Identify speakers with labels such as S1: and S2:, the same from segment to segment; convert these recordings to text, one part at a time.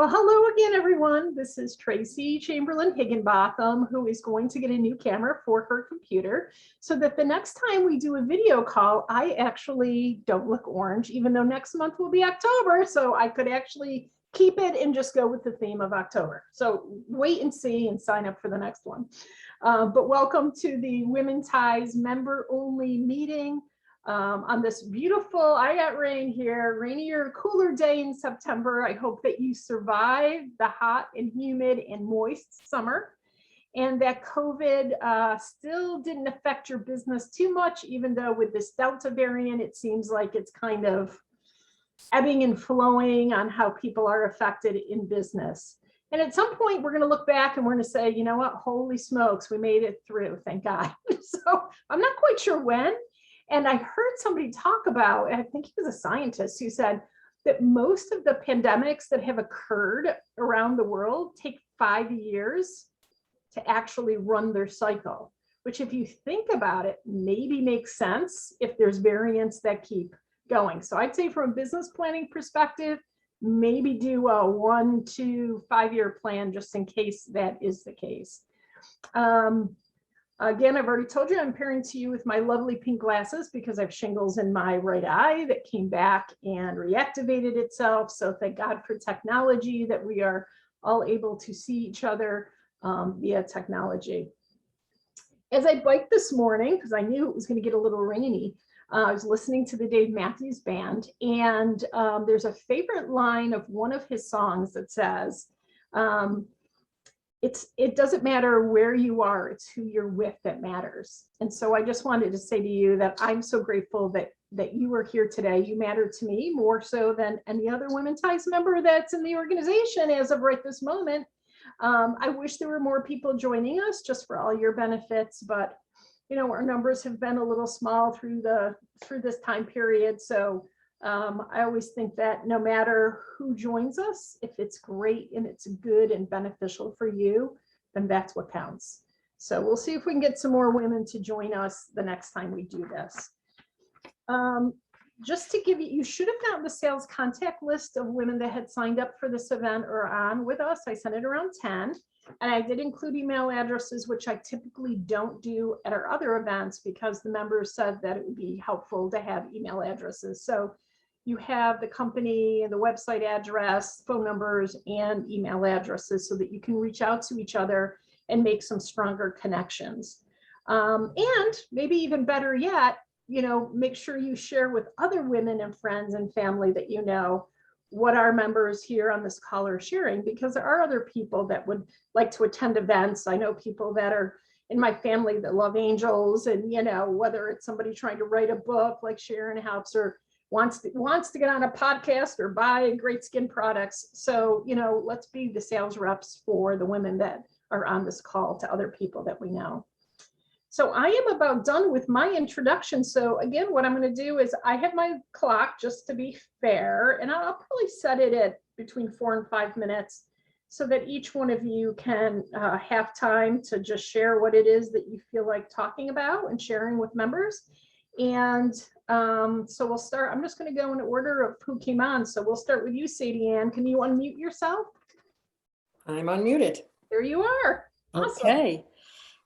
S1: Well, hello again, everyone. This is Tracy Chamberlain Higginbotham, who is going to get a new camera for her computer so that the next time we do a video call, I actually don't look orange, even though next month will be October. So I could actually keep it and just go with the theme of October. So wait and see and sign up for the next one. But welcome to the Women Ties member only meeting. On this beautiful, I got rain here, rainier, cooler day in September. I hope that you survive the hot and humid and moist summer, and that COVID still didn't affect your business too much, even though with this Delta variant, it seems like it's kind of ebbing and flowing on how people are affected in business. And at some point, we're going to look back and we're going to say, you know what, holy smokes, we made it through, thank God. So I'm not quite sure when. And I heard somebody talk about, I think he was a scientist, who said that most of the pandemics that have occurred around the world take 5 years to actually run their cycle, which if you think about it, maybe makes sense if there's variants that keep going. So I'd say from a business planning perspective, maybe do a 1 to 5 year plan just in case that is the case. Again, I've already told you I'm pairing to you with my lovely pink glasses because I have shingles in my right eye that came back and reactivated itself. So thank God for technology that we are all able to see each other via technology. As I biked this morning, because I knew it was going to get a little rainy, I was listening to the Dave Matthews Band, and there's a favorite line of one of his songs that says, it doesn't matter where you are, it's who you're with that matters. And so I just wanted to say to you that I'm so grateful that you are here today. You matter to me more so than any other Women Ties member that's in the organization as of right this moment. I wish there were more people joining us just for all your benefits, but you know, our numbers have been a little small through this time period. So I always think that no matter who joins us, if it's great and it's good and beneficial for you, then that's what counts. So we'll see if we can get some more women to join us the next time we do this. Just to give you, you should have gotten the sales contact list of women that had signed up for this event or on with us. I sent it around 10. And I did include email addresses, which I typically don't do at our other events because the members said that it would be helpful to have email addresses. So you have the company and the website address, phone numbers, and email addresses so that you can reach out to each other and make some stronger connections. And maybe even better yet, you know, make sure you share with other women and friends and family that you know what our members here on this call are sharing, because there are other people that would like to attend events. I know people that are in my family that love angels, and you know, whether it's somebody trying to write a book like Sharon helps, or wants to get on a podcast or buy great skin products. So, you know, let's be the sales reps for the women that are on this call to other people that we know. So I am about done with my introduction. So again, what I'm going to do is I have my clock just to be fair, and I'll probably set it at between 4 and 5 minutes so that each one of you can have time to just share what it is that you feel like talking about and sharing with members. And so we'll start. I'm just going to go in order of who came on. So we'll start with you, Sadie Ann. Can you unmute yourself?
S2: I'm unmuted.
S1: There you are. Awesome.
S2: Okay.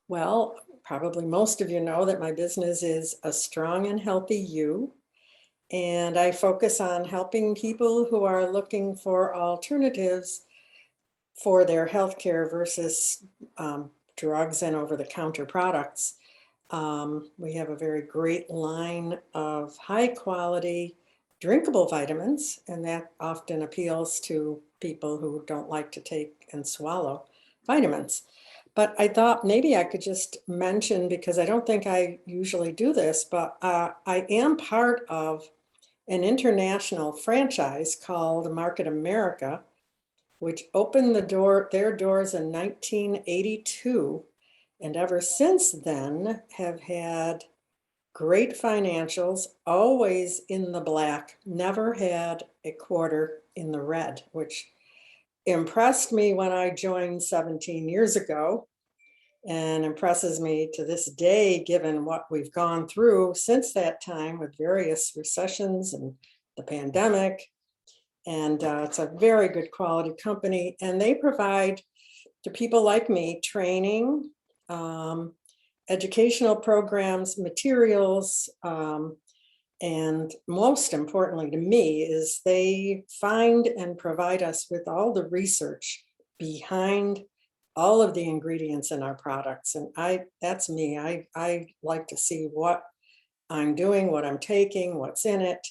S2: Well, probably most of you know that my business is A Strong and Healthy You, and I focus on helping people who are looking for alternatives for their healthcare versus drugs and over-the-counter products. We have a very great line of high-quality drinkable vitamins, and that often appeals to people who don't like to take and swallow vitamins. But I thought maybe I could just mention, because I don't think I usually do this, but I am part of an international franchise called Market America, which opened their doors in 1982. And ever since then have had great financials, always in the black, never had a quarter in the red, which impressed me when I joined 17 years ago and impresses me to this day, given what we've gone through since that time with various recessions and the pandemic. And it's a very good quality company. And they provide to people like me training, educational programs, materials, and most importantly to me is they find and provide us with all the research behind all of the ingredients in our products. And that's me. I like to see what I'm doing, what I'm taking, what's in it,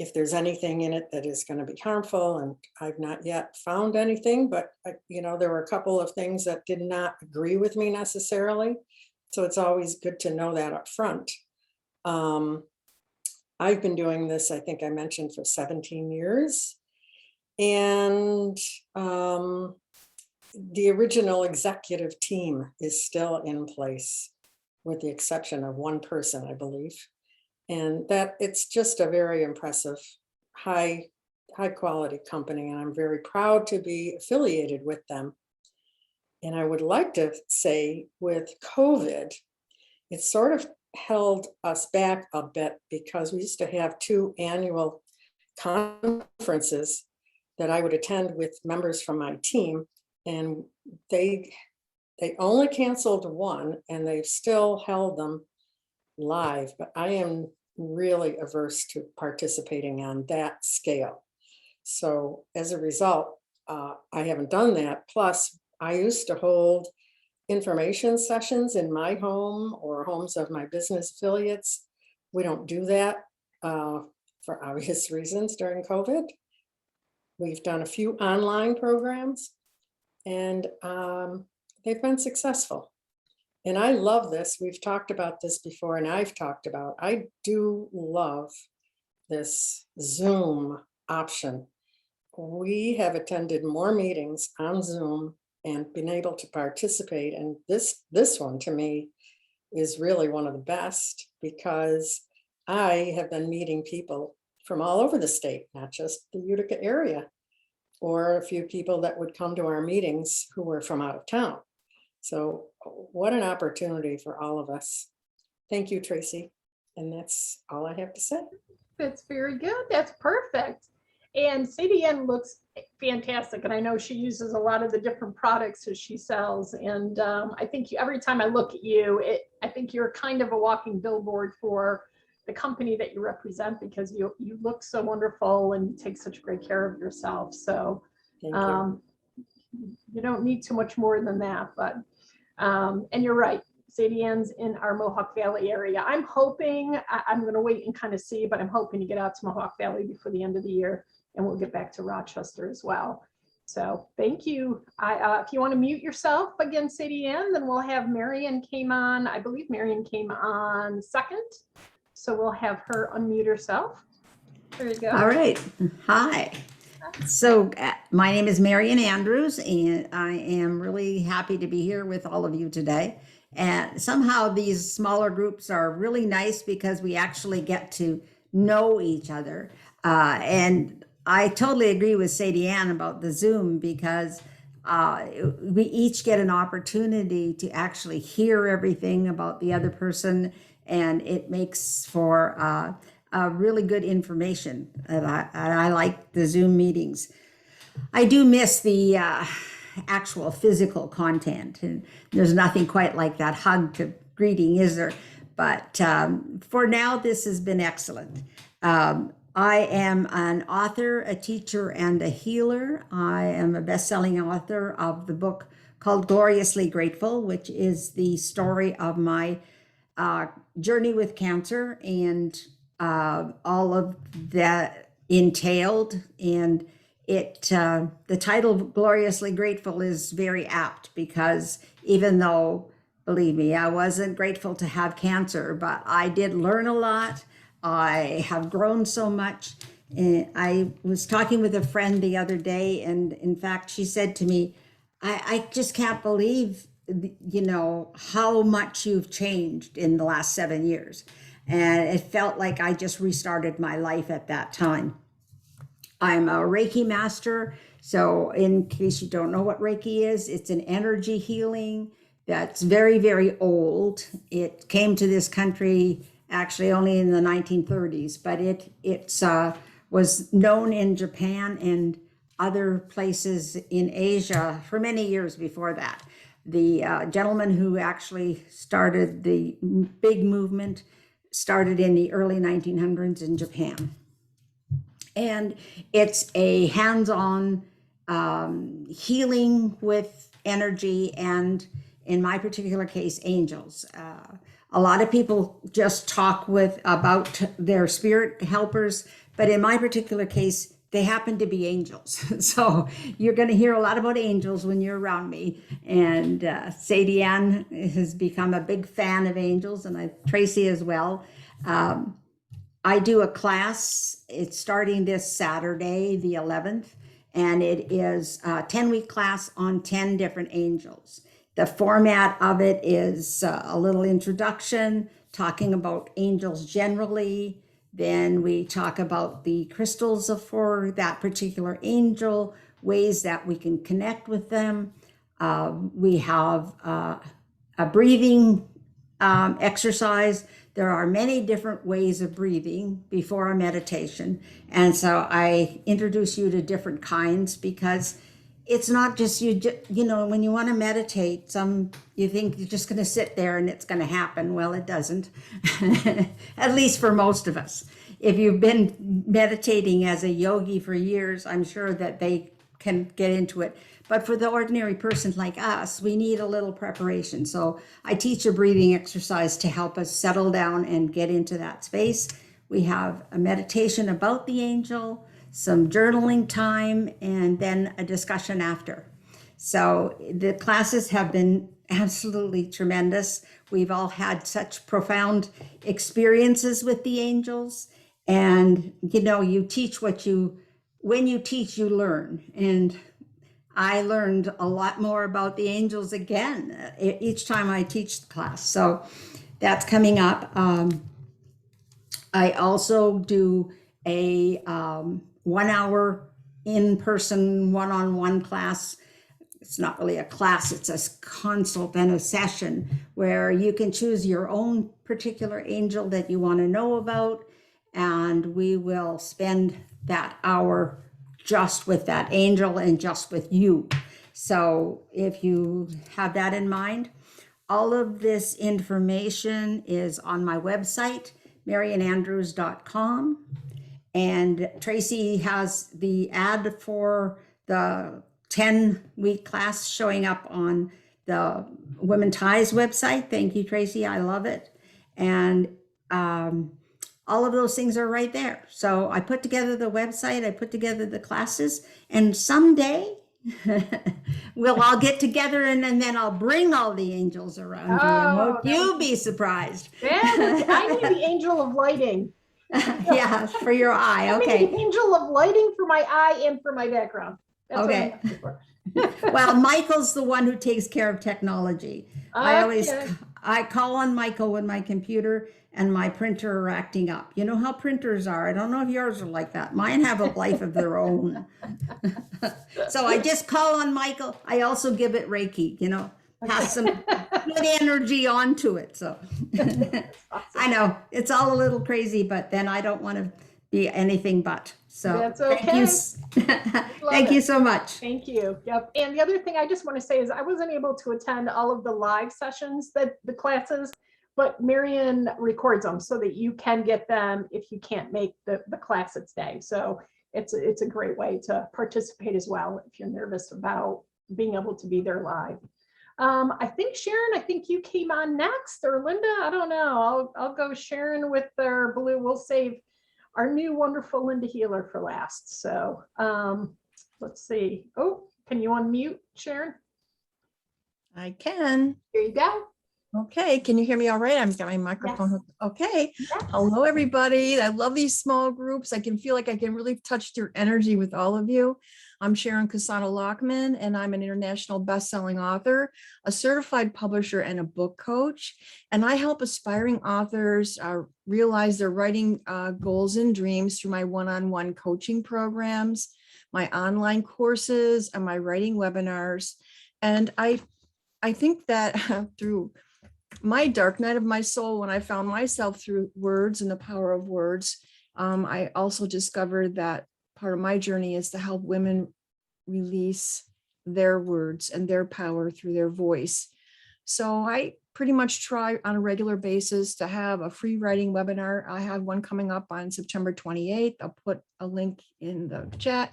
S2: if there's anything in it that is going to be harmful. And I've not yet found anything, but there were a couple of things that did not agree with me necessarily. So it's always good to know that up front. I've been doing this, I think I mentioned, for 17 years. And the original executive team is still in place, with the exception of one person, I believe. And that it's just a very impressive, high quality company. And I'm very proud to be affiliated with them. And I would like to say with COVID, it sort of held us back a bit because we used to have 2 annual conferences that I would attend with members from my team, and they only canceled one, and they've still held them live. But I am really averse to participating on that scale. So as a result, I haven't done that. Plus, I used to hold information sessions in my home or homes of my business affiliates. We don't do that for obvious reasons during COVID. We've done a few online programs, and they've been successful. And I love this. We've talked about this before, and I've talked about, I do love this Zoom option. We have attended more meetings on Zoom and been able to participate. And this one to me is really one of the best, because I have been meeting people from all over the state, not just the Utica area, or a few people that would come to our meetings who were from out of town. So what an opportunity for all of us. Thank you, Tracy. And that's all I have to say.
S1: That's very good. That's perfect. And CDN looks fantastic. And I know she uses a lot of the different products that she sells. And I think every time I look at you, I think you're kind of a walking billboard for the company that you represent, because you look so wonderful and you take such great care of yourself. So
S2: Thank you.
S1: You don't need too much more than that. But and you're right. Sadie Ann's in our Mohawk Valley area. I'm hoping, I'm going to wait and kind of see, but I'm hoping to get out to Mohawk Valley before the end of the year, and we'll get back to Rochester as well. So thank you. If you want to mute yourself again, Sadie Ann, then we'll have Marion came on. I believe Marion came on second. So we'll have her unmute herself. There you go.
S3: All right. Hi. So my name is Marion Andrews, and I am really happy to be here with all of you today. And somehow these smaller groups are really nice because we actually get to know each other. And I totally agree with Sadie Ann about the Zoom, because we each get an opportunity to actually hear everything about the other person, and it makes for really good information. And I like the Zoom meetings. I do miss the actual physical content, and there's nothing quite like that hug to greeting, is there? But for now, this has been excellent. I am an author, a teacher, and a healer. I am a best-selling author of the book called Gloriously Grateful, which is the story of my journey with cancer and all of that entailed. And the title Gloriously Grateful is very apt, because even though, believe me, I wasn't grateful to have cancer, but I did learn a lot. I have grown so much. And I was talking with a friend the other day, and in fact, she said to me, I just can't believe, how much you've changed in the last 7 years. And it felt like I just restarted my life at that time. I'm a Reiki master. So in case you don't know what Reiki is, it's an energy healing that's very, very old. It came to this country actually only in the 1930s, but it's was known in Japan and other places in Asia for many years before that. The gentleman who actually started the big movement started in the early 1900s in Japan. And it's a hands-on healing with energy and, in my particular case, angels. A lot of people just talk about their spirit helpers, but in my particular case, they happen to be angels. So you're going to hear a lot about angels when you're around me. And Sadie Ann has become a big fan of angels, and Tracy as well. I do a class. It's starting this Saturday, the 11th, and it is a 10-week class on 10 different angels. The format of it is a little introduction, talking about angels generally. Then we talk about the crystals for that particular angel, ways that we can connect with them. We have a breathing exercise. There are many different ways of breathing before a meditation. And so I introduce you to different kinds, because it's not just when you want to meditate, you think you're just going to sit there and it's going to happen. Well, it doesn't, at least for most of us. If you've been meditating as a yogi for years, I'm sure that they can get into it. But for the ordinary person like us, we need a little preparation. So I teach a breathing exercise to help us settle down and get into that space. We have a meditation about the angel, some journaling time, and then a discussion after. So the classes have been absolutely tremendous. We've all had such profound experiences with the angels. And, you teach when you teach, you learn. And I learned a lot more about the angels again each time I teach the class. So that's coming up. I also do a 1 hour in-person one-on-one class. It's not really a class, it's a consult and a session where you can choose your own particular angel that you want to know about. And we will spend that hour just with that angel and just with you. So if you have that in mind, all of this information is on my website, marianandrews.com. And Tracy has the ad for the 10-week class showing up on the Women Ties website. Thank you, Tracy. I love it. And all of those things are right there. So I put together the website, I put together the classes, and someday we'll all get together, and then I'll bring all the angels around you. And won't you be surprised?
S1: Yeah, I need the angel of lighting.
S3: Yeah, for your eye. Okay.
S1: The angel of lighting for my eye and for my background. That's
S3: okay. Well, Michael's the one who takes care of technology.
S1: Okay.
S3: I call on Michael when my computer and my printer are acting up. You know how printers are. I don't know if yours are like that. Mine have a life of their own. So I just call on Michael. I also give it Reiki, pass some good energy onto it. So awesome. I know it's all a little crazy, but then I don't want to be anything but. So
S1: that's okay.
S3: Thank you so much.
S1: Thank you. Yep. And the other thing I just want to say is I wasn't able to attend all of the live sessions, the classes, but Marian records them so that you can get them if you can't make the class its day. So it's a great way to participate as well if you're nervous about being able to be there live. I think Sharon, you came on next, or Linda, I don't know. I'll go Sharon with our blue. We'll save our new wonderful Linda Healer for last. So let's see. Oh, can you unmute, Sharon?
S4: I can.
S1: Here you go.
S4: Okay, can you hear me all right? I've got my microphone.
S1: Yes.
S4: Okay.
S1: Yes.
S4: Hello, everybody. I love these small groups. I can feel like I can really touch your energy with all of you. I'm Sharon Cassano-Lockman, and I'm an international best-selling author, a certified publisher, and a book coach. And I help aspiring authors realize their writing goals and dreams through my one-on-one coaching programs, my online courses, and my writing webinars. And I think that through my dark night of my soul, when I found myself through words and the power of words, I also discovered that part of my journey is to help women release their words and their power through their voice. So I pretty much try on a regular basis to have a free writing webinar. I have one coming up on September 28th. I'll put a link in the chat.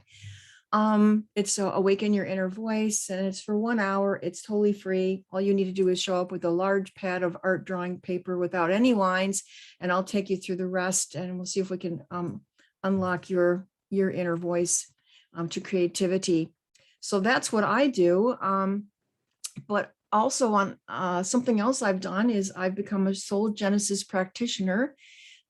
S4: It's Awaken Your Inner Voice, and it's for 1 hour. It's totally free. All you need to do is show up with a large pad of art drawing paper without any lines, and I'll take you through the rest, and we'll see if we can unlock your inner voice to creativity. So that's what I do. But also on something else I've done is I've become a soul genesis practitioner.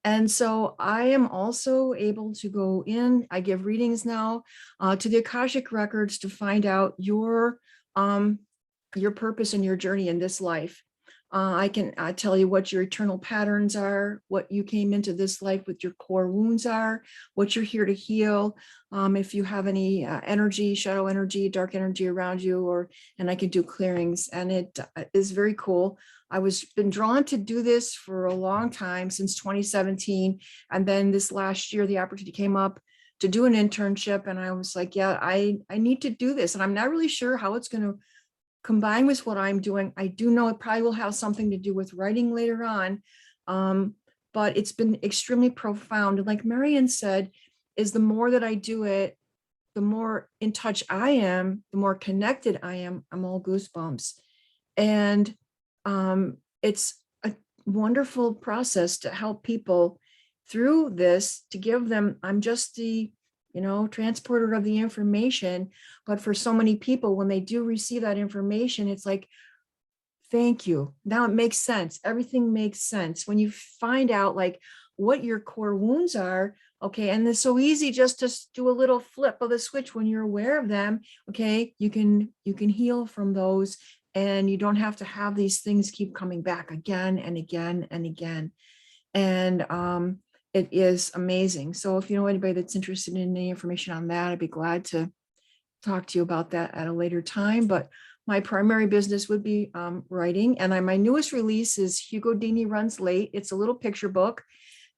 S4: And so I am also able to go in, I give readings now to the Akashic records to find out your purpose and your journey in this life. I can tell you what your eternal patterns are, what you came into this life with your core wounds are, what you're here to heal. If you have any energy, shadow energy, dark energy around you, and I can do clearings, and it is very cool. I was been drawn to do this for a long time, since 2017. And then this last year, the opportunity came up to do an internship. And I was like, yeah, I need to do this. And I'm not really sure how it's going to combine with what I'm doing. I do know it probably will have something to do with writing later on. But it's been extremely profound. And like Marian said, is the more that I do it, the more in touch I am, the more connected I am. I'm all goosebumps. And it's a wonderful process to help people through this, to give them, I'm just the, transporter of the information. But for so many people, when they do receive that information, it's like, thank you. Now it makes sense. Everything makes sense when you find out like what your core wounds are. Okay. And it's so easy just to do a little flip of the switch when you're aware of them. Okay. You can heal from those, and you don't have to have these things keep coming back again and again and again. And it is amazing. So if you know anybody that's interested in any information on that, I'd be glad to talk to you about that at a later time. But my primary business would be writing. And my newest release is Hugo Dini Runs Late. It's a little picture book.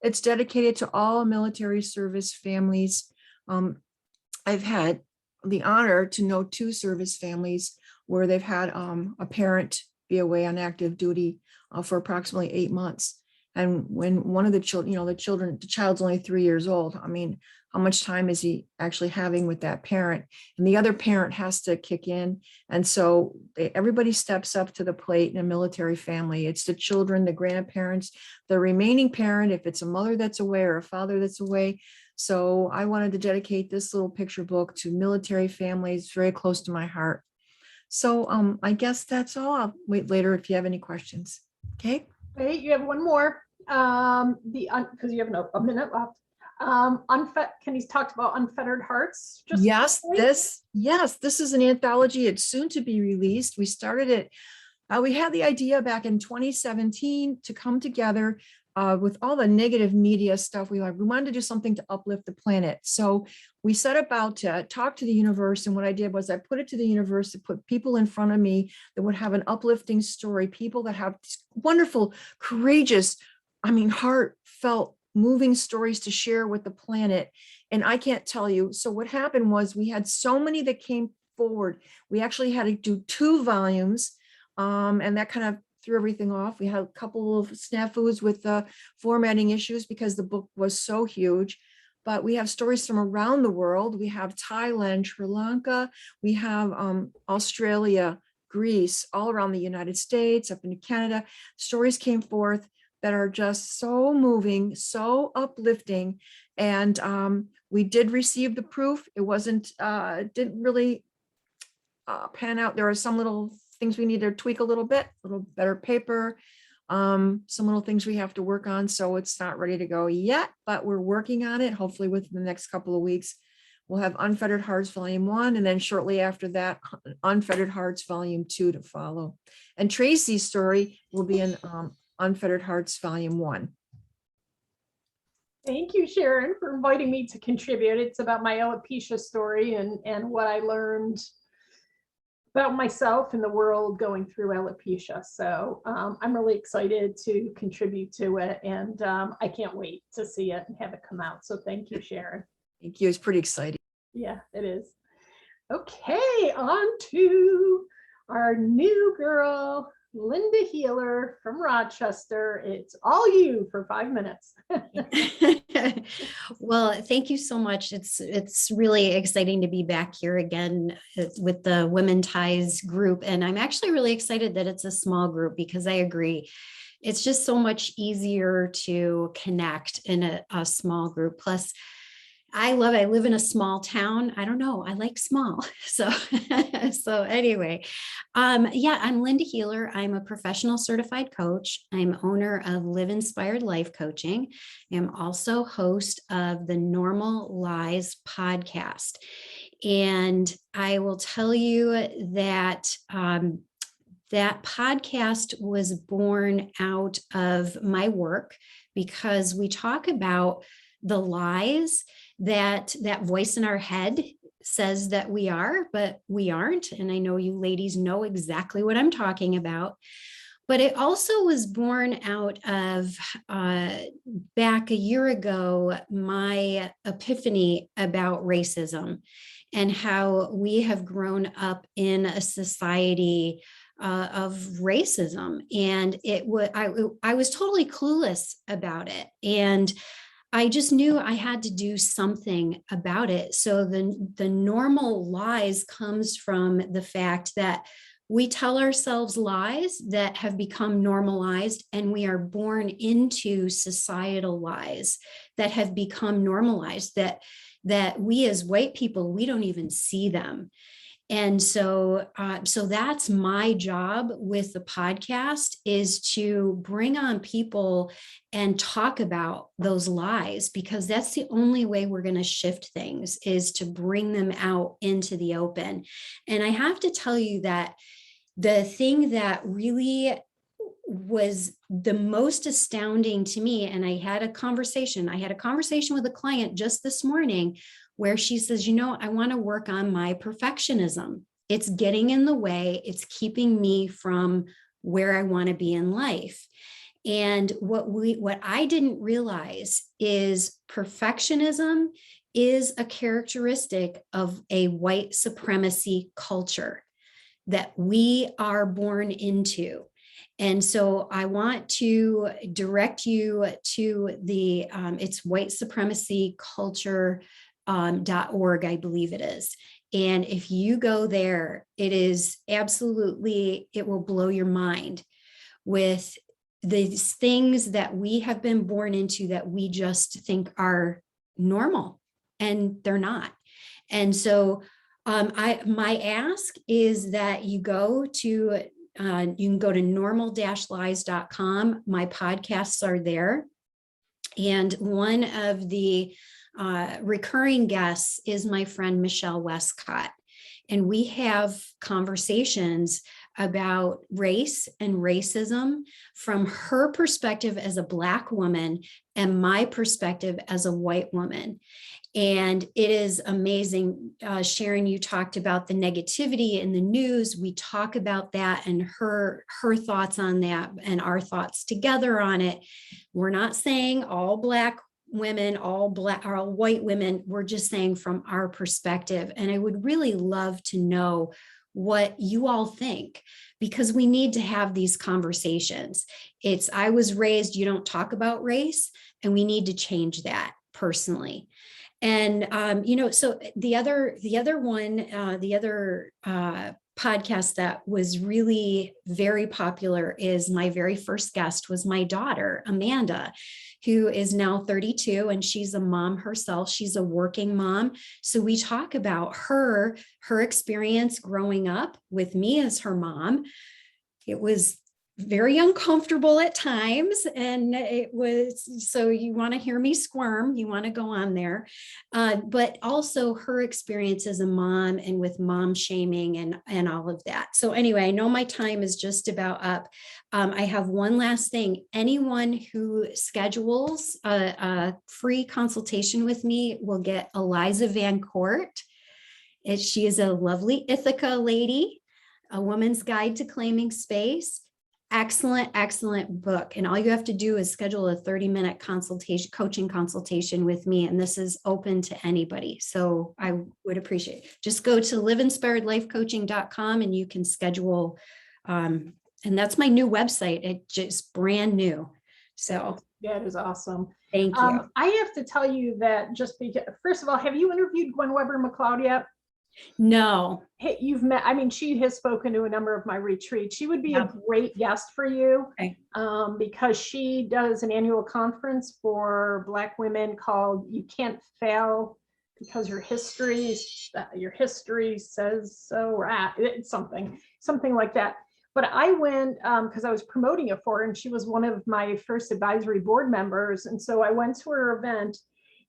S4: It's dedicated to all military service families. I've had the honor to know 2 service families where they've had a parent be away on active duty for approximately 8 months. And when one of the children, the child's only 3 years old. I mean, how much time is he actually having with that parent? And the other parent has to kick in. And so everybody steps up to the plate in a military family. It's the children, the grandparents, the remaining parent, if it's a mother that's away or a father that's away. So I wanted to dedicate this little picture book to military families, very close to my heart. So I guess that's all. I'll wait later if you have any questions. Okay.
S1: Wait, you have one more. Because you have a minute left. Kenny's talked about Unfettered Hearts.
S4: Yes, this is an anthology. It's soon to be released. We started it. We had the idea back in 2017 to come together with all the negative media stuff. We wanted to do something to uplift the planet. So we set about to talk to the universe. And what I did was I put it to the universe to put people in front of me that would have an uplifting story, people that have wonderful, courageous, heartfelt, moving stories to share with the planet. And I can't tell you. So what happened was we had so many that came forward. We actually had to do 2 volumes. And that kind of threw everything off. We had a couple of snafus with the formatting issues because the book was so huge. But we have stories from around the world. We have Thailand, Sri Lanka. We have Australia, Greece, all around the United States, up into Canada. Stories came forth that are just so moving, so uplifting. And we did receive the proof. It didn't really pan out. There are some little things we need to tweak a little bit, a little better paper, some little things we have to work on. So it's not ready to go yet, but we're working on it. Hopefully within the next couple of weeks, we'll have Unfettered Hearts Volume 1. And then shortly after that, Unfettered Hearts Volume 2 to follow. And Tracy's story will be in Unfettered Hearts Volume 1.
S1: Thank you, Sharon, for inviting me to contribute. It's about my alopecia story and what I learned about myself and the world going through alopecia. So I'm really excited to contribute to it, and I can't wait to see it and have it come out. So thank you, Sharon.
S4: Thank you. It's pretty exciting.
S1: Yeah, it is. Okay, on to our new girl, Linda Healer from Rochester. It's all you for 5 minutes.
S5: Well, thank you so much. It's really exciting to be back here again with the Women Ties group. And I'm actually really excited that it's a small group, because I agree. It's just so much easier to connect in a small group. Plus, I live in a small town. I don't know. I like small. So, so anyway, yeah, I'm Linda Healer. I'm a professional certified coach. I'm owner of Live Inspired Life Coaching. I'm also host of the Normal Lies podcast. And I will tell you that that podcast was born out of my work, because we talk about the lies that voice in our head says that we are, but we aren't. And I know you ladies know exactly what I'm talking about. But it also was born out of back a year ago, my epiphany about racism and how we have grown up in a society of racism. And I was totally clueless about it. And I just knew I had to do something about it. So the normal lies comes from the fact that we tell ourselves lies that have become normalized, and we are born into societal lies that have become normalized, that we as white people, we don't even see them. And so that's my job with the podcast, is to bring on people and talk about those lies, because that's the only way we're going to shift things, is to bring them out into the open. And I have to tell you that the thing that really was the most astounding to me, and I had a conversation with a client just this morning, where she says, I want to work on my perfectionism. It's getting in the way. It's keeping me from where I want to be in life. And what I didn't realize is perfectionism is a characteristic of a white supremacy culture that we are born into. And so I want to direct you to the it's white supremacy culture .org, I believe it is. And if you go there, it is absolutely, it will blow your mind with these things that we have been born into that we just think are normal, and they're not. And so my ask is that you can go to normal-lies.com. My podcasts are there. And one of the recurring guests is my friend Michelle Westcott. And we have conversations about race and racism from her perspective as a Black woman and my perspective as a white woman. And it is amazing. Sharon, you talked about the negativity in the news. We talk about that and her thoughts on that and our thoughts together on it. We're not saying all Black women, all white women. We're just saying from our perspective. And I would really love to know what you all think, because we need to have these conversations. I was raised, you don't talk about race, and we need to change that personally. And, so the other podcast that was really very popular is my very first guest was my daughter, Amanda, who is now 32, and she's a mom herself. She's a working mom. So we talk about her experience growing up with me as her mom. It was very uncomfortable at times. And it was, so you want to hear me squirm, you want to go on there, but also her experience as a mom and with mom shaming and all of that. So anyway, I know my time is just about up. I have one last thing. Anyone who schedules a free consultation with me will get Eliza Van Court. She is a lovely Ithaca lady. A Woman's Guide to Claiming Space. Excellent, excellent book. And all you have to do is schedule a 30-minute consultation, coaching consultation with me. And this is open to anybody. So I would appreciate it. Just go to liveinspiredlifecoaching.com and you can schedule. And that's my new website. It's just brand new. So
S1: That is awesome.
S5: thank you.
S1: I have to tell you that just because, first of all, have you interviewed Gwen Weber McLeod yet?
S5: No.
S1: Hey, you've met, I mean, she has spoken to a number of my retreats. She would be
S5: Yeah.
S1: a great guest for you.
S5: Okay.
S1: Because she does an annual conference for Black women called You Can't Fail Because Your History Says So, or it's something like that. But I went because I was promoting it for her, and she was one of my first advisory board members. And so I went to her event,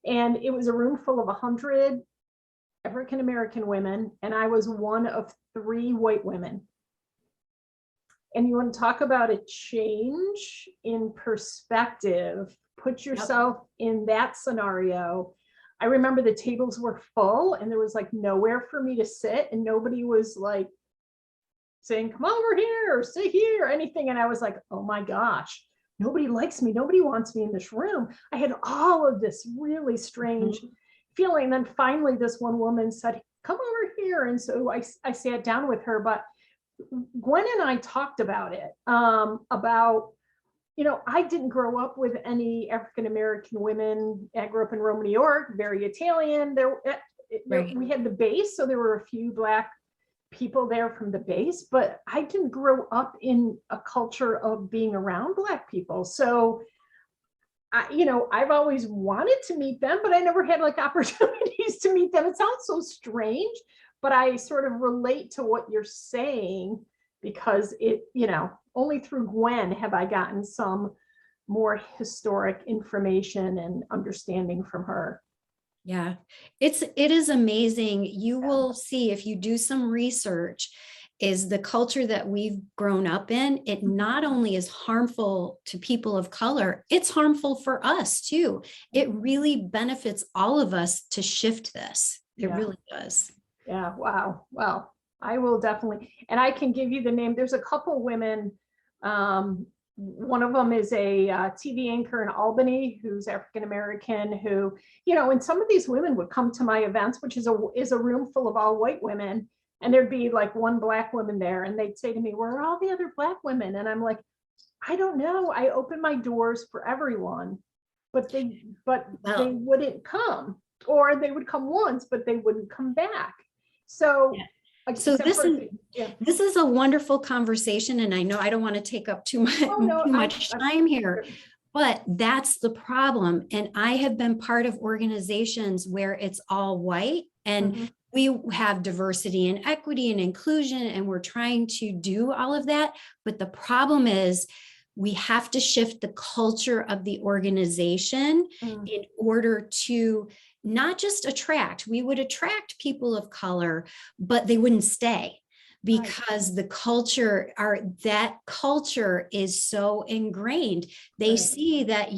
S1: and it was a room full of 100 African-American women, and I was one of 3 white women. And you want to talk about a change in perspective, put yourself in that scenario. I remember the tables were full and there was like nowhere for me to sit, and nobody was like saying, come over here or sit here or anything. And I was like, oh my gosh, nobody likes me. Nobody wants me in this room. I had all of this really strange feeling. And then finally, this one woman said, come over here. And so I sat down with her, but Gwen and I talked about it, about, I didn't grow up with any African-American women. I grew up in Rome, New York, very Italian.
S5: Right.
S1: We had the base, so there were a few Black people there from the base, but I didn't grow up in a culture of being around Black people. So I've always wanted to meet them, but I never had like opportunities to meet them. It sounds so strange, but I sort of relate to what you're saying because only through Gwen have I gotten some more historic information and understanding from her.
S5: Yeah, it is amazing. You will see if you do some research, is the culture that we've grown up in. It not only is harmful to people of color, it's harmful for us too. It really benefits all of us to shift this. It really does.
S1: Yeah. Wow. Well, I will definitely, and I can give you the name. There's a couple women. One of them is a TV anchor in Albany who's African-American who, and some of these women would come to my events, which is a room full of all white women. And there'd be like one Black woman there, and they'd say to me, where are all the other Black women? And I'm like, I don't know. I open my doors for everyone, but they wouldn't come, or they would come once, but they wouldn't come back. So,
S5: so this is a wonderful conversation, and I know I don't want to take up too much time here, but that's the problem. And I have been part of organizations where it's all white, and we have diversity and equity and inclusion, and we're trying to do all of that. But the problem is we have to shift the culture of the organization in order to not just we would attract people of color, but they wouldn't stay because the culture, that culture is so ingrained. They see that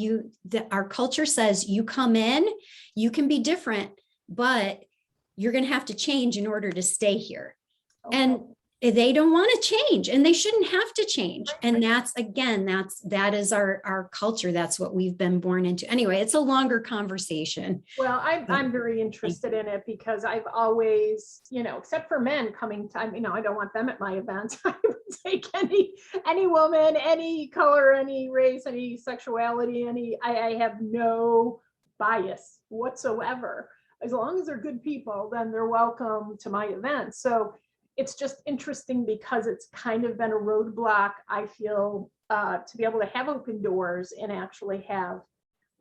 S5: our culture says you come in, you can be different, but you're going to have to change in order to stay here. And they don't want to change, and they shouldn't have to change. And that is our culture. That's what we've been born into. Anyway, it's a longer conversation.
S1: Well, I'm very interested in it because I've always, except for men coming time, I don't want them at my events. I would take any woman, any color, any race, any sexuality, I have no bias whatsoever. As long as they're good people, then they're welcome to my event. So it's just interesting because it's kind of been a roadblock, I feel, to be able to have open doors and actually have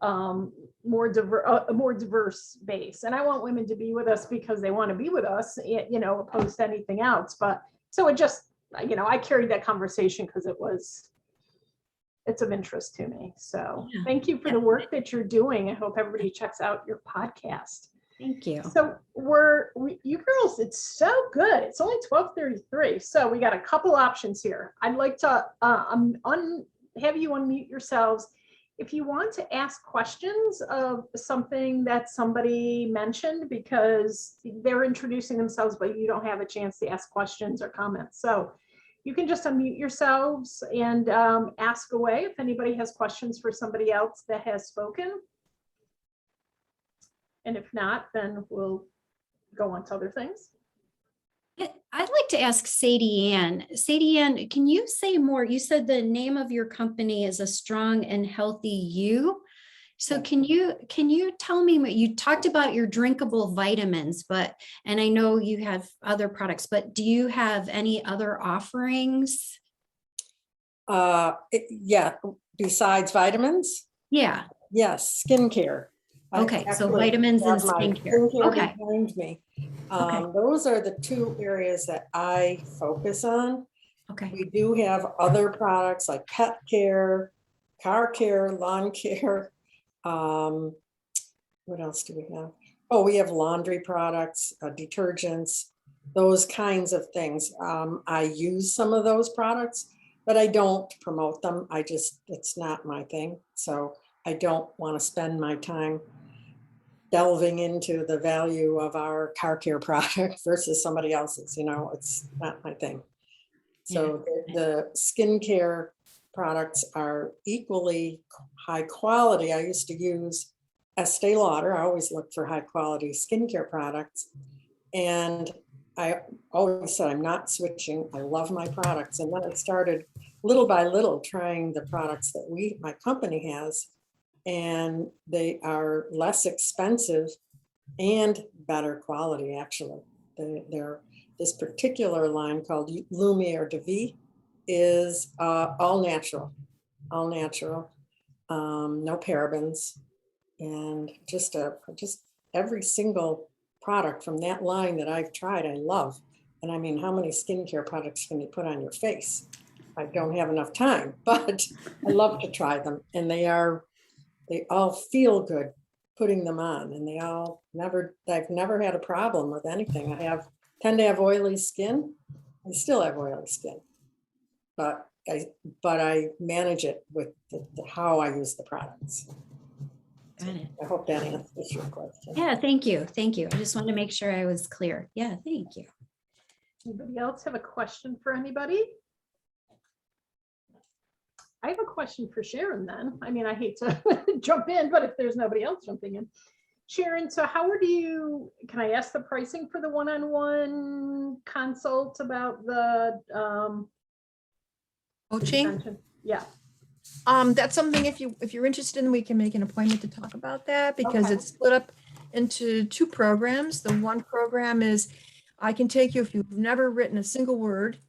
S1: a more diverse base. And I want women to be with us because they want to be with us, opposed to anything else. But so it just, I carried that conversation because it's of interest to me. So thank you for the work that you're doing. I hope everybody checks out your podcast.
S5: Thank you.
S1: So you girls, it's so good. It's only 12:33. So we got a couple options here. I'd like to have you unmute yourselves. if you want to ask questions of something that somebody mentioned because they're introducing themselves, but you don't have a chance to ask questions or comments. So you can just unmute yourselves and ask away if anybody has questions for somebody else that has spoken. And if not, then we'll go on to other things.
S5: I'd like to ask Sadie Ann. Sadie Ann, can you say more? You said the name of your company is A Strong and Healthy You. So can you tell me what you talked about your drinkable vitamins, and I know you have other products, but do you have any other offerings?
S2: Yeah, besides vitamins?
S5: Yeah.
S2: Yes, skincare. I
S5: Okay, so
S2: actually
S5: vitamins and
S2: have my
S5: skincare. Okay.
S2: behind me.
S5: Okay.
S2: Those are the two areas that I focus on.
S5: Okay.
S2: We do have other products like pet care, car care, lawn care. What else do we have? Oh, we have laundry products, detergents, those kinds of things. I use some of those products, but I don't promote them. It's not my thing. So I don't want to spend my time delving into the value of our car care product versus somebody else's, it's not my thing. So the skincare products are equally high quality. I used to use Estee Lauder. I always look for high quality skincare products. And I always said, I'm not switching. I love my products. And then I started little by little trying the products that my company has, and they are less expensive and better quality, actually. They're this particular line called Lumiere de Vie is all natural, no parabens, and just every single product from that line that I've tried, I love. And I mean, how many skincare products can you put on your face? I don't have enough time, but I love to try them, and they all feel good putting them on, and I've never had a problem with anything. I tend to have oily skin. I still have oily skin, but I manage it with how I use the products.
S5: Got it.
S2: I hope that answers your question.
S5: Yeah, thank you. Thank you. I just wanted to make sure I was clear. Yeah, thank you.
S1: Anybody else have a question for anybody? I have a question for Sharon then. I mean, I hate to jump in, but if there's nobody else jumping in. Sharon, so can I ask the pricing for the one-on-one consult about the
S4: Coaching.
S1: extension? Yeah.
S4: That's something if you're interested in, we can make an appointment to talk about that, because
S1: Okay.
S4: it's split up into two programs. The one program is I can take you if you've never written a single word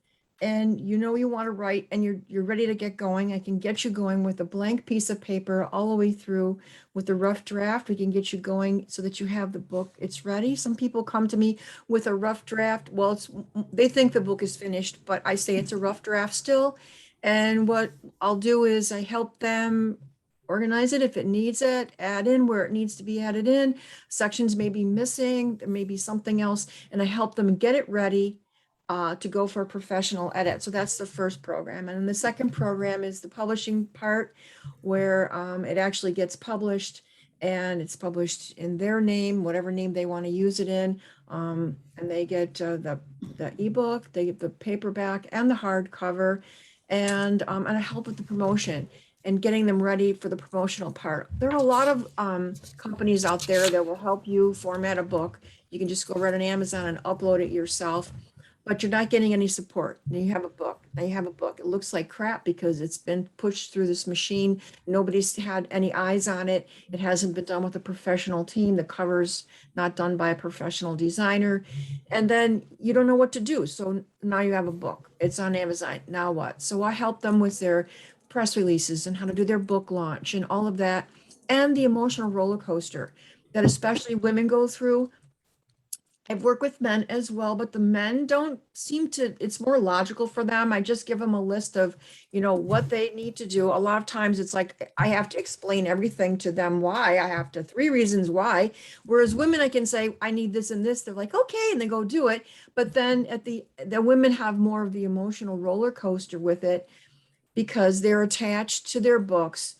S4: and you want to write and you're ready to get going. I can get you going with a blank piece of paper all the way through with a rough draft. We can get you going so that you have the book. It's ready. Some people come to me with a rough draft. Well, they think the book is finished, but I say it's a rough draft still. And what I'll do is I help them organize it if it needs it, add in where it needs to be added in. Sections may be missing, there may be something else, and I help them get it ready to go for a professional edit. So that's the first program. And then the second program is the publishing part, where it actually gets published, and it's published in their name, whatever name they want to use it in. And they get the ebook, they get the paperback and the hardcover. And I help with the promotion and getting them ready for the promotional part. There are a lot of companies out there that will help you format a book. You can just go right on Amazon and upload it yourself, but you're not getting any support. Now you have a book. It looks like crap because it's been pushed through this machine. Nobody's had any eyes on it. It hasn't been done with a professional team. The cover's not done by a professional designer. And then you don't know what to do. So now you have a book. It's on Amazon. Now what? So I help them with their press releases and how to do their book launch and all of that, and the emotional roller coaster that especially women go through. I've worked with men as well, but the men don't seem to, it's more logical for them. I just give them a list of, what they need to do. A lot of times it's like, I have to explain everything to them, why I have to, 3 reasons why. Whereas women, I can say, I need this and this. They're like, okay. And they go do it. But then the women have more of the emotional roller coaster with it because they're attached to their books.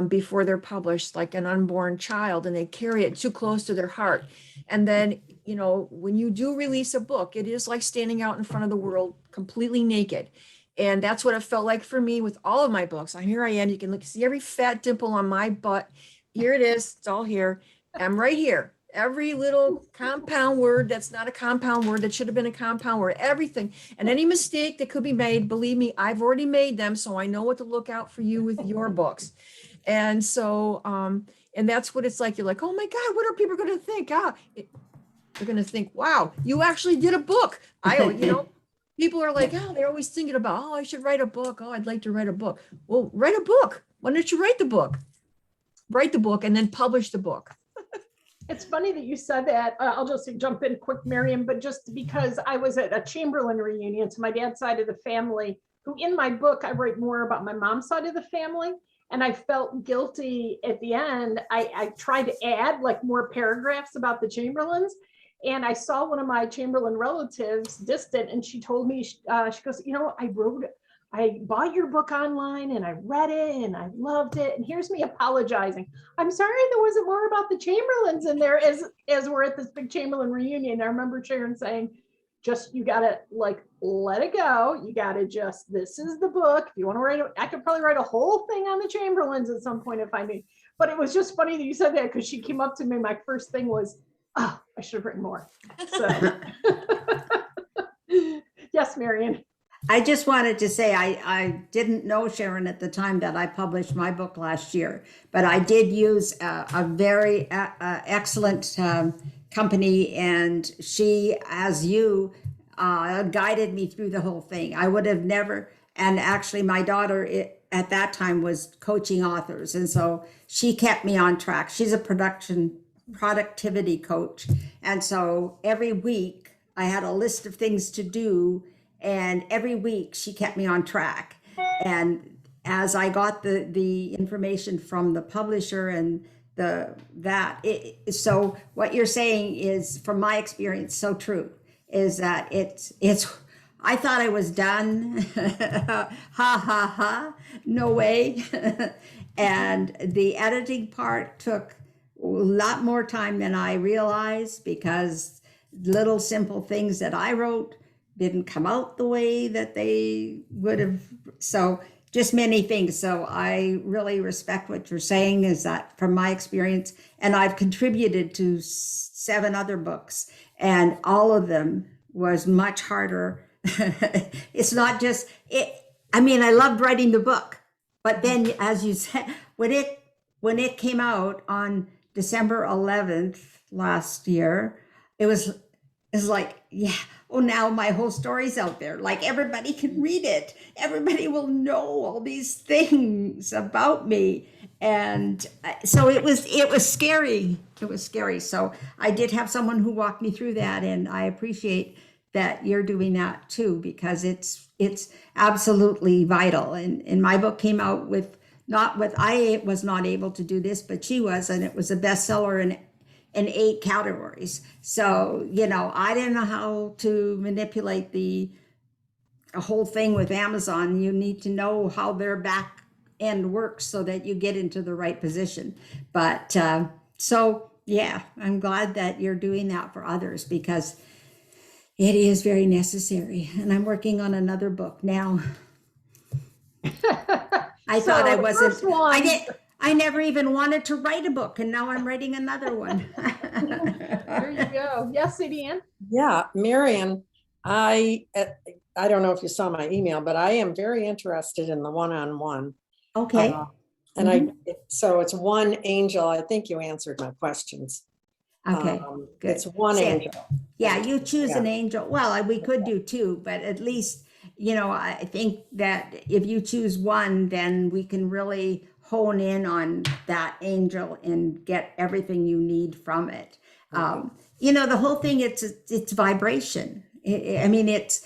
S4: before they're published, like an unborn child, and they carry it too close to their heart. And then, you know, when you do release a book, it is like standing out in front of the world completely naked. And that's what it felt like for me with all of my books. And here I am. You can look, see every fat dimple on my butt. Here it is. It's all here. I'm right here. Every little compound word that's not a compound word that should have been a compound word, everything. And any mistake that could be made, believe me, I've already made them. So I know what to look out for you with your books. And so, and that's what it's like. You're like, oh my God, what are people going to think? They're going to think, wow, you actually did a book. You know, people are like, oh, they're always thinking about, oh, I should write a book. Oh, I'd like to write a book. Well, write a book. Why don't you write the book? Write the book and then publish the book.
S1: It's funny that you said that. I'll just jump in quick, Miriam, but just because I was at a Chamberlain reunion to my dad's side of the family, who in my book, I write more about my mom's side of the family. And I felt guilty at the end. I tried to add like more paragraphs about the Chamberlains. And I saw one of my Chamberlain relatives distant, and she told me, she goes, you know, I bought your book online and I read it and I loved it. And here's me apologizing. I'm sorry there wasn't more about the Chamberlains in there as we're at this big Chamberlain reunion. I remember Sharon saying, just, you gotta like, let it go. You gotta just, this is the book. If you want to write it, I could probably write a whole thing on the Chamberlains at some point if I need, but it was just funny that you said that because she came up to me. My first thing was, oh, I should have written more. So yes, Marion.
S3: I just wanted to say I didn't know Sharon at the time that I published my book last year, but I did use a very excellent company, and she, as you, guided me through the whole thing. I would have never, and actually my daughter at that time was coaching authors, and so she kept me on track. She's a productivity coach, and so every week I had a list of things to do, and every week she kept me on track. And as I got the information from the publisher and so what you're saying is, from my experience, so true, is that it's I thought I was done. Ha ha ha, no way. And the editing part took a lot more time than I realized, because little simple things that I wrote didn't come out the way that they would have. So just many things. So I really respect what you're saying, is that from my experience, and I've contributed to 7 other books, and all of them was much harder. It's not just it. I mean, I loved writing the book, but then, as you said, when it came out on December 11th last year, it was like, yeah, oh, now my whole story's out there. Like, everybody can read it. Everybody will know all these things about me. And so it was scary. It was scary. So I did have someone who walked me through that. And I appreciate that you're doing that too, because it's absolutely vital. And my book came out I was not able to do this, but she was, and it was a bestseller in 8 categories. So, you know, I didn't know how to manipulate the whole thing with Amazon. You need to know how their back end works so that you get into the right position. But so, yeah, I'm glad that you're doing that for others, because it is very necessary. And I'm working on another book now. I thought I wasn't. I never even wanted to write a book, and now I'm writing another one.
S1: There you go. Yes, Sadie Ann?
S2: Yeah, Marion, I don't know if you saw my email, but I am very interested in the one-on-one.
S3: Okay.
S2: And so it's one angel. I think you answered my questions.
S3: Okay, good.
S2: It's one angel.
S3: Yeah, you choose an angel. Well, we could do 2, but at least, you know, I think that if you choose one, then we can really hone in on that angel and get everything you need from it. You know, the whole thing, it's vibration. I mean, it's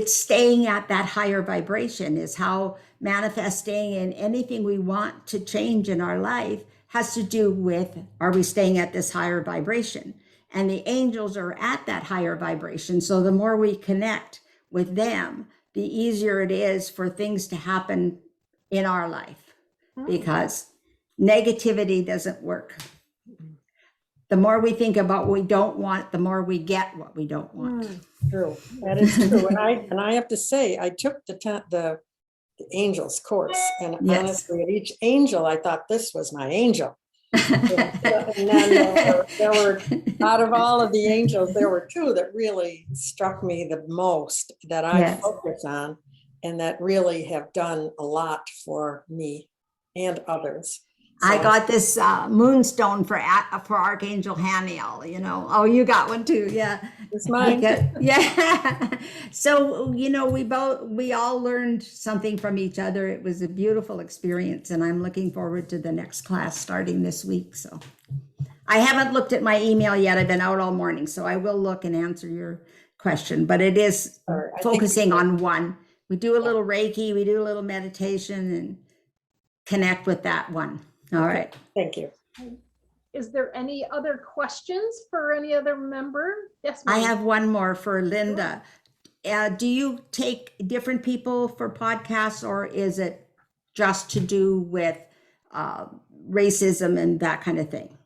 S3: staying at that higher vibration is how manifesting and anything we want to change in our life has to do with, are we staying at this higher vibration? And the angels are at that higher vibration. So the more we connect with them, the easier it is for things to happen in our life. Because negativity doesn't work. The more we think about what we don't want, the more we get what we don't want.
S2: True, that is true. And I have to say, I took the angels course, and
S3: Yes.
S2: honestly, at each angel, I thought this was my angel. And then there were, out of all of the angels, there were two that really struck me the most, that I
S3: Yes.
S2: focus on, and that really have done a lot for me and others.
S3: I
S2: So-
S3: got this moonstone for Archangel Haniel, you know. Oh, you got one too, yeah.
S2: It's mine.
S3: Yeah. So, you know, we all learned something from each other. It was a beautiful experience, and I'm looking forward to the next class starting this week. So I haven't looked at my email yet. I've been out all morning, so I will look and answer your question, but it is
S2: Sure, I think-
S3: focusing on one. We do a little Reiki, we do a little meditation, and connect with that one. All
S2: Okay.
S3: right.
S2: Thank you.
S1: Is there any other questions for any other member? Yes,
S3: I
S1: ma'am.
S3: have one more for Linda. Do you take different people for podcasts, or is it just to do with racism and that kind of thing?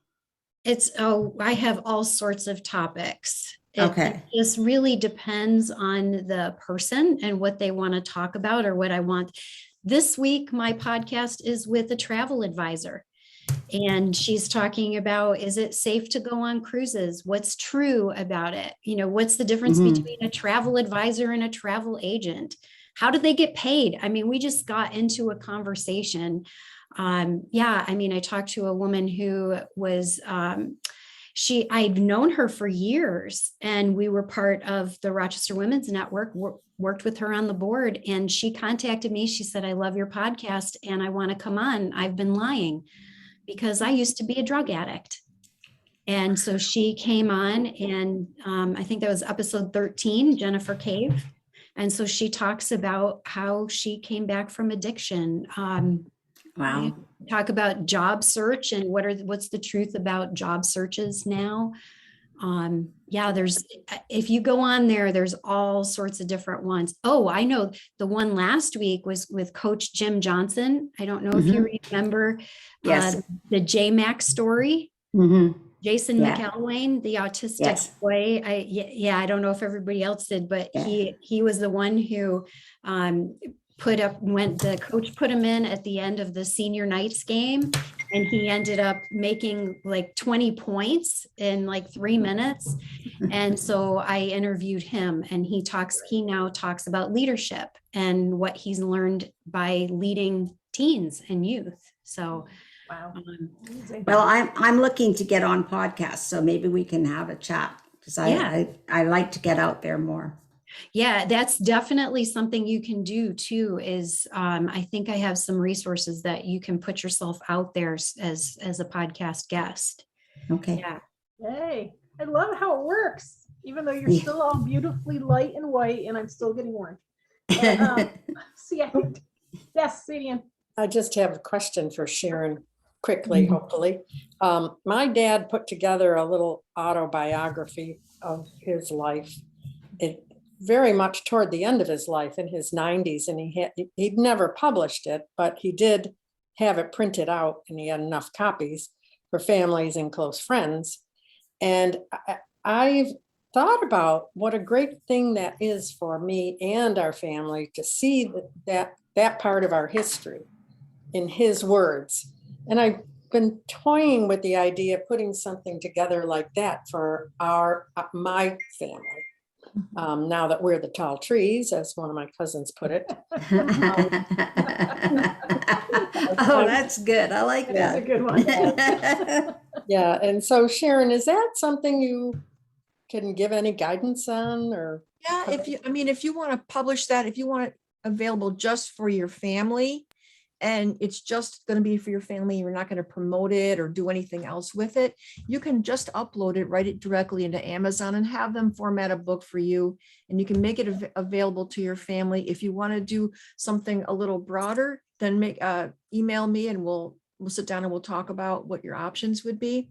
S5: I have all sorts of topics. It
S3: Okay.
S5: just really depends on the person and what they want to talk about or what I want. This week, my podcast is with a travel advisor, and she's talking about, is it safe to go on cruises? What's true about it? You know, what's the difference
S3: Mhm.
S5: between a travel advisor and a travel agent? How do they get paid? I mean, we just got into a conversation. I talked to a woman who was, I'd known her for years, and we were part of the Rochester Women's Network, worked with her on the board, and she contacted me. She said, I love your podcast and I want to come on. I've been lying because I used to be a drug addict. And so she came on, and I think that was episode 13, Jennifer Cave. And so she talks about how she came back from addiction.
S3: Wow.
S5: Talk about job search and what's the truth about job searches now. If you go on there, there's all sorts of different ones. Oh, I know the one last week was with Coach Jim Johnson. I don't know if you remember
S3: Yes.
S5: the JMac story.
S3: Mm-hmm.
S5: Jason
S3: Yeah.
S5: McElwain, the autistic
S3: Yes.
S5: boy. I don't know if everybody else did, but
S3: Yeah.
S5: he was the one who the coach put him in at the end of the senior nights game, and he ended up making like 20 points in like 3 minutes. And so I interviewed him, and he now talks about leadership and what he's learned by leading teens and youth. So
S1: Wow. Amazing.
S3: Well, I'm looking to get on podcasts, so maybe we can have a chat, because I like to get out there more.
S5: yeah, that's definitely something you can do too, is I think I have some resources that you can put yourself out there as a podcast guest.
S3: Okay.
S5: Yeah.
S1: Yay. I love how it works, even though you're
S3: Yeah.
S1: still all beautifully light and white and I'm still getting orange. Yes, Sadian.
S2: I just have a question for Sharon quickly, hopefully. My dad put together a little autobiography of his life. It very much toward the end of his life, in his 90s, and he'd never published it, but he did have it printed out, and he had enough copies for families and close friends. And I've thought about what a great thing that is for me and our family to see that part of our history in his words. And I've been toying with the idea of putting something together like that for my family. Now that we're the tall trees, as one of my cousins put it.
S3: Oh, that's good. I like
S1: That is a
S3: that.
S1: good one.
S2: Yeah, and so Sharon, is that something you can give any guidance on, or?
S4: Yeah, if you want to publish that, if you want it available just for your family, and it's just going to be for your family, you're not going to promote it or do anything else with it, you can just upload it, write it directly into Amazon, and have them format a book for you, and you can make it available to your family. If you want to do something a little broader, then email me, and we'll sit down and we'll talk about what your options would be.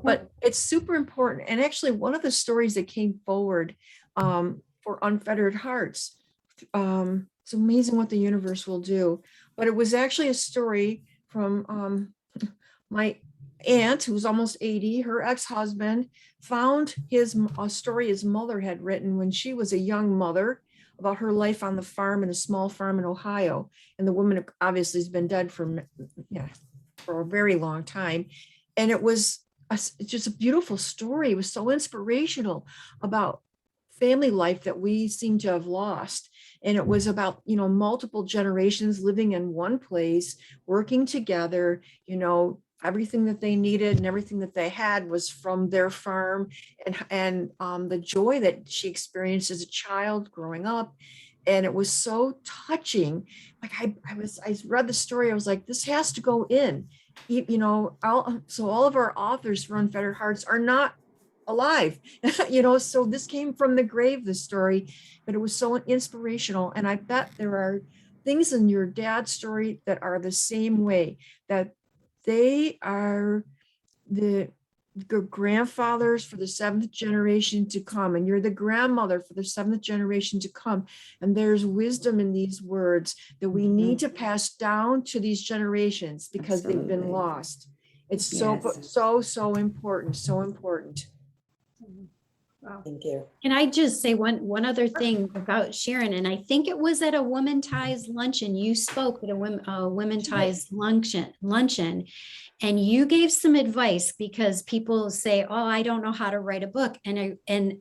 S4: But it's super important. And actually, one of the stories that came forward for Unfettered Hearts, it's amazing what the universe will do. But it was actually a story from my aunt, who's almost 80, her ex-husband found a story his mother had written when she was a young mother about her life on the farm, in a small farm in Ohio. And the woman obviously has been dead for a very long time. And it was just a beautiful story. It was so inspirational about family life that we seem to have lost. And it was about, multiple generations living in one place, working together, everything that they needed and everything that they had was from their farm, and the joy that she experienced as a child growing up. And it was so touching. Like I read the story. I was like, this has to go in, so all of our authors for Unfettered Hearts are not alive, so this came from the grave, this story, but it was so inspirational. And I bet there are things in your dad's story that are the same way, that they are the grandfathers for the 7th generation to come, and you're the grandmother for the 7th generation to come. And there's wisdom in these words that we need to pass down to these generations because they've been lost. It's so important, so important.
S1: Wow.
S2: Thank you.
S5: Can I just say one other thing about Sharon? And I think it was at a Women Ties luncheon. You spoke at a Women Ties luncheon, and you gave some advice, because people say, "Oh, I don't know how to write a book," and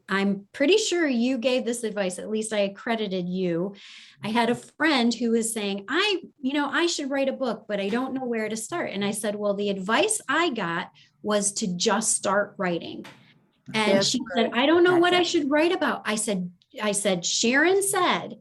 S5: I'm pretty sure you gave this advice. At least I accredited you. I had a friend who was saying, I should write a book, but I don't know where to start. And I said, well, the advice I got was to just start writing. And
S4: That's
S5: she
S4: right.
S5: said, I don't know what I should write about. I said, Sharon said,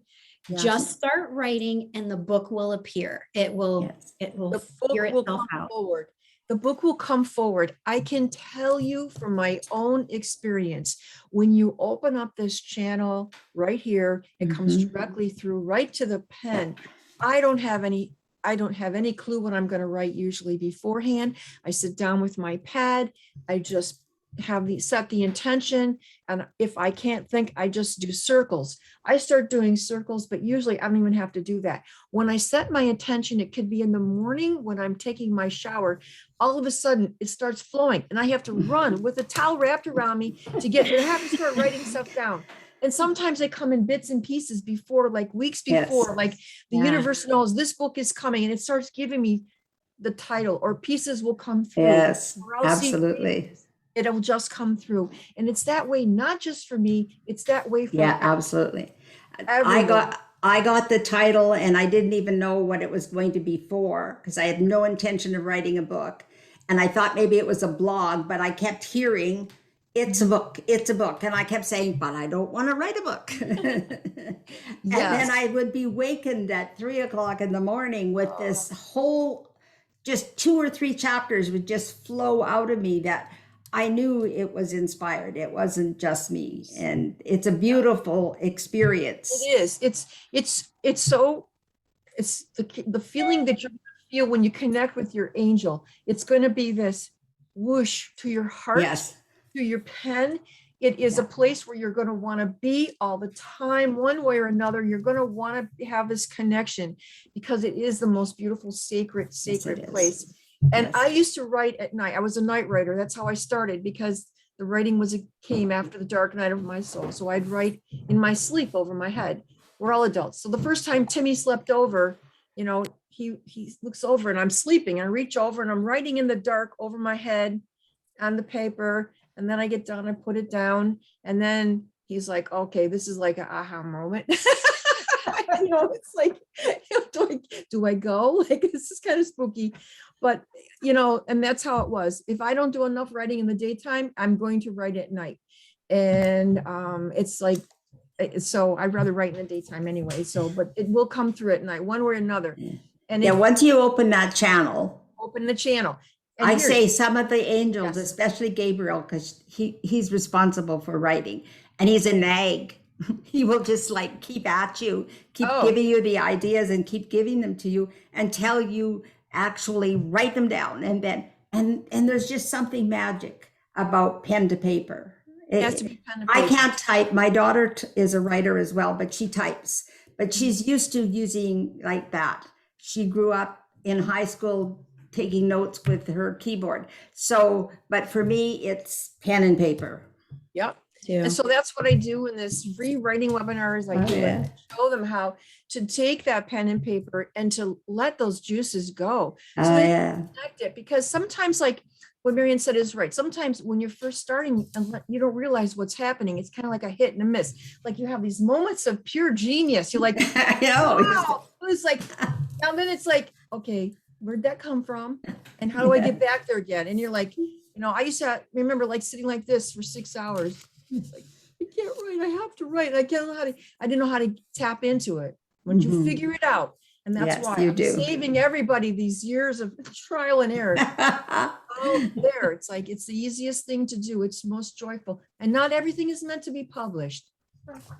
S4: Yes.
S5: just start writing and the book will appear. It will
S4: The book
S5: figure
S4: will
S5: itself
S4: come
S5: out.
S4: forward. The book will come forward. I can tell you from my own experience, when you open up this channel right here, it comes directly through right to the pen. I don't have any clue what I'm going to write usually beforehand. I sit down with my pad. I just set the intention. And if I can't think, I just do circles. I start doing circles, but usually I don't even have to do that. When I set my intention, it could be in the morning when I'm taking my shower. All of a sudden it starts flowing and I have to run with a towel wrapped around me I have to start writing stuff down. And sometimes they come in bits and pieces before, like weeks before, like the universe knows this book is coming, and it starts giving me the title, or pieces will come through.
S3: Yes,
S4: or I'll see
S3: absolutely.
S4: it'll just come through. And it's that way, not just for me, it's that way for
S3: Yeah, absolutely.
S4: everyone.
S3: I got the title and I didn't even know what it was going to be for, because I had no intention of writing a book. And I thought maybe it was a blog, but I kept hearing, it's a book, it's a book. And I kept saying, but I don't want to write a book. And then I would be wakened at 3 o'clock in the morning with this whole, just 2 or 3 chapters would just flow out of me that I knew it was inspired. It wasn't just me. And it's a beautiful experience.
S4: It is. It's the feeling that you're going to feel when you connect with your angel. It's going to be this whoosh to your heart, to your pen. It is a place where you're going to want to be all the time, one way or another. You're going to want to have this connection because it is the most beautiful, sacred place. And I used to write at night. I was a night writer. That's how I started, because the writing came after the dark night of my soul. So I'd write in my sleep over my head. We're all adults. So the first time Timmy slept over, he looks over and I'm sleeping, and I reach over and I'm writing in the dark over my head on the paper. And then I get done, I put it down. And then he's like, okay, this is like an aha moment. It's like, do I go? Like, this is kind of spooky. But, and that's how it was. If I don't do enough writing in the daytime, I'm going to write at night. And it's like, so I'd rather write in the daytime anyway. So, but it will come through at night, one way or another. And
S3: once you open that channel.
S4: Open the channel. And
S3: I say some of the angels, especially Gabriel, because he's responsible for writing, and he's a nag. He will just like keep at you, keep giving you the ideas and keep giving them to you until you actually write them down. And then, and there's just something magic about pen to paper.
S4: It has to be pen to paper.
S3: I can't type. My daughter is a writer as well, but she types, but she's used to using like that. She grew up in high school taking notes with her keyboard. So, but for me, it's pen and paper.
S4: Yep.
S5: too.
S4: And so that's what I do in this rewriting webinars. I
S3: Oh,
S4: do
S3: yeah.
S4: it, show them how to take that pen and paper and to let those juices go. So
S3: Oh,
S4: they
S3: yeah.
S4: connect it, because sometimes, like what Marian said is right. Sometimes when you're first starting and you don't realize what's happening, it's kind of like a hit and a miss. Like you have these moments of pure genius. You're like,
S3: I know.
S4: wow. It's like, now then it's like, okay, where'd that come from? And how do I get back there again? And you're like, I used to remember like sitting like this for 6 hours. It's like, I can't write. I have to write. I didn't know how to tap into it. Once you
S3: Mhm.
S4: figure it out. And that's
S3: Yes,
S4: why
S3: you
S4: I'm
S3: do.
S4: saving everybody these years of trial and error. Oh, there. It's like, it's the easiest thing to do. It's most joyful. And not everything is meant to be published.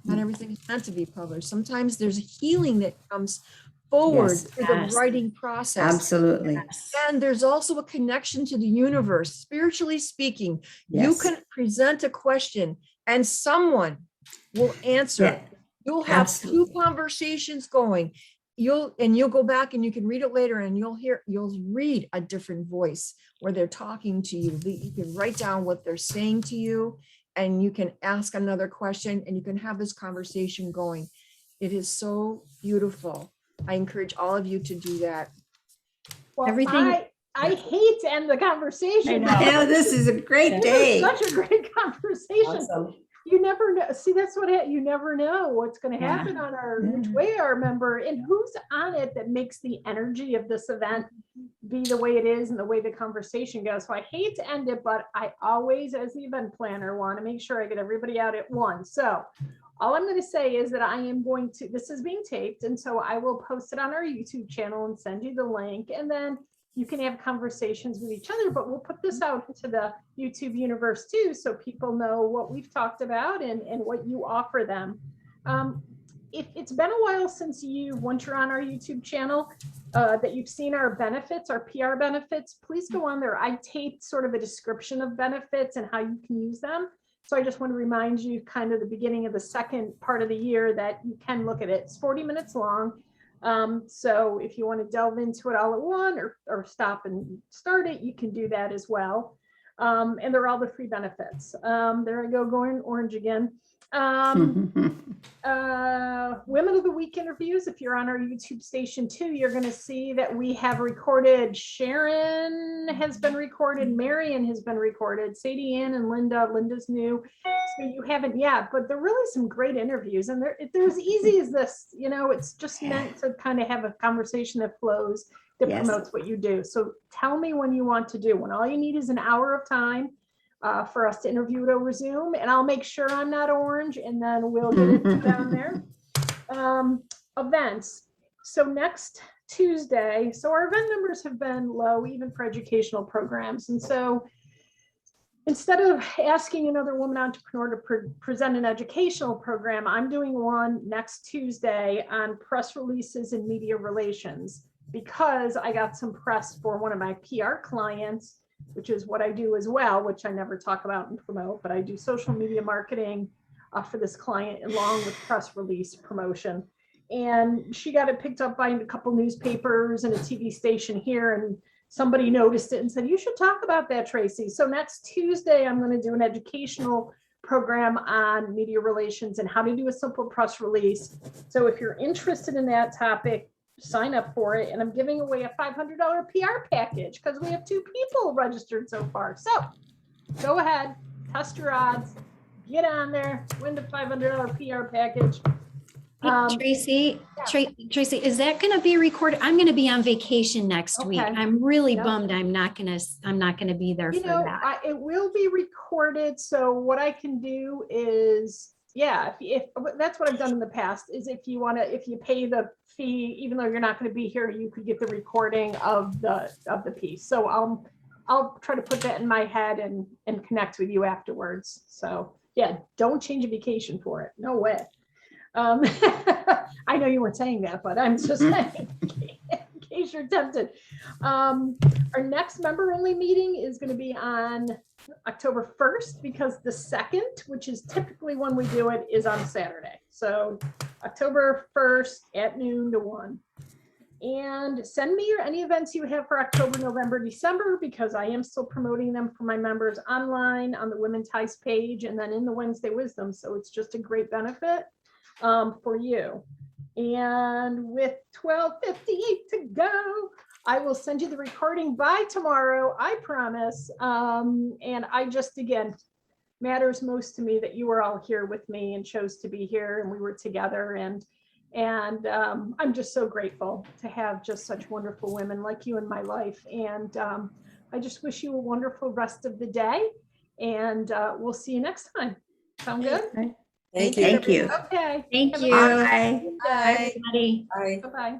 S4: Not everything is meant to be published. Sometimes there's a healing that comes forward
S3: Yes.
S4: through the
S5: Yes.
S4: writing process.
S3: Absolutely.
S5: Yes.
S4: And there's also a connection to the universe. Spiritually speaking, you
S3: Yes.
S4: can present a question and someone will answer.
S3: Yeah.
S4: You'll have
S3: Absolutely.
S4: two conversations going. You'll go back and you can read it later, and you'll read a different voice where they're talking to you. You can write down what they're saying to you, and you can ask another question, and you can have this conversation going. It is so beautiful. I encourage all of you to do that.
S1: Well,
S5: Everything-
S1: I hate to end the conversation.
S5: I know.
S3: Yeah, this is a great day.
S1: This is such a great conversation.
S2: Awesome.
S1: You never know. See, that's what you never know what's going to
S3: Yeah.
S1: happen on which
S3: Yeah.
S1: way our member and who's on it that makes the energy of this event be the way it is and the way the conversation goes. So I hate to end it, but I always, as the event planner, want to make sure I get everybody out at once. So all I'm going to say is that I am going to, this is being taped, and so I will post it on our YouTube channel and send you the link, and then you can have conversations with each other, but we'll put this out into the YouTube universe too, so people know what we've talked about and what you offer them. If it's been a while since once you're on our YouTube channel, that you've seen our benefits, our PR benefits, please go on there. I taped sort of a description of benefits and how you can use them. So I just want to remind you kind of the beginning of the second part of the year that you can look at it. It's 40 minutes long. So if you want to delve into it all at once or stop and start it, you can do that as well. And they're all the free benefits. There I go, going orange again. Women of the Week interviews. If you're on our YouTube station too, you're going to see that we have recorded. Sharon has been recorded. Marian has been recorded. Sadie Ann and Linda. Linda's new. So you haven't yet, but they're really some great interviews. And they're as easy as this. It's just meant to kind of have a conversation that flows, that
S3: Yes.
S1: promotes what you do. So tell me when you want to do. When all you need is an hour of time for us to interview it over Zoom, and I'll make sure I'm not orange, and then we'll get it down there. Events. So next Tuesday, so our event numbers have been low, even for educational programs. And so instead of asking another woman entrepreneur to present an educational program, I'm doing one next Tuesday on press releases and media relations, because I got some press for one of my PR clients, which is what I do as well, which I never talk about and promote, but I do social media marketing for this client along with press release promotion. And she got it picked up by a couple newspapers and a TV station here, and somebody noticed it and said, you should talk about that, Tracy. So next Tuesday, I'm going to do an educational program on media relations and how to do a simple press release. So if you're interested in that topic, sign up for it. And I'm giving away a $500 PR package because we have 2 people registered so far. So go ahead, test your odds, get on there, win the $500 PR package.
S5: Tracy,
S1: yeah.
S5: Tracy, is that going to be recorded? I'm going to be on vacation next week.
S1: Okay.
S5: I'm really
S1: Yep.
S5: bummed. I'm not going to be there for that.
S1: It will be recorded. So what I can do is, if that's what I've done in the past, is if you pay the fee, even though you're not going to be here, you could get the recording of the piece. So I'll try to put that in my head and connect with you afterwards. So yeah, don't change a vacation for it. No way. I know you weren't saying that, but I'm just saying in case you're tempted. Our next member only meeting is going to be on October 1st, because the 2nd, which is typically when we do it, is on Saturday. So October 1st at noon to 1. And send me any events you have for October, November, December, because I am still promoting them for my members online on the Women Ties page and then in the Wednesday Wisdom. So it's just a great benefit for you. And with 12:58 to go, I will send you the recording by tomorrow, I promise. And I just, again, matters most to me that you were all here with me and chose to be here and we were together. And I'm just so grateful to have just such wonderful women like you in my life. And I just wish you a wonderful rest of the day. And we'll see you next time. Sound good?
S2: Thank you.
S3: Thank you.
S1: Okay.
S5: Thank
S1: Have a
S5: you.
S1: good
S3: Bye.
S1: day.
S5: Everybody.
S2: Bye.
S1: Bye-bye.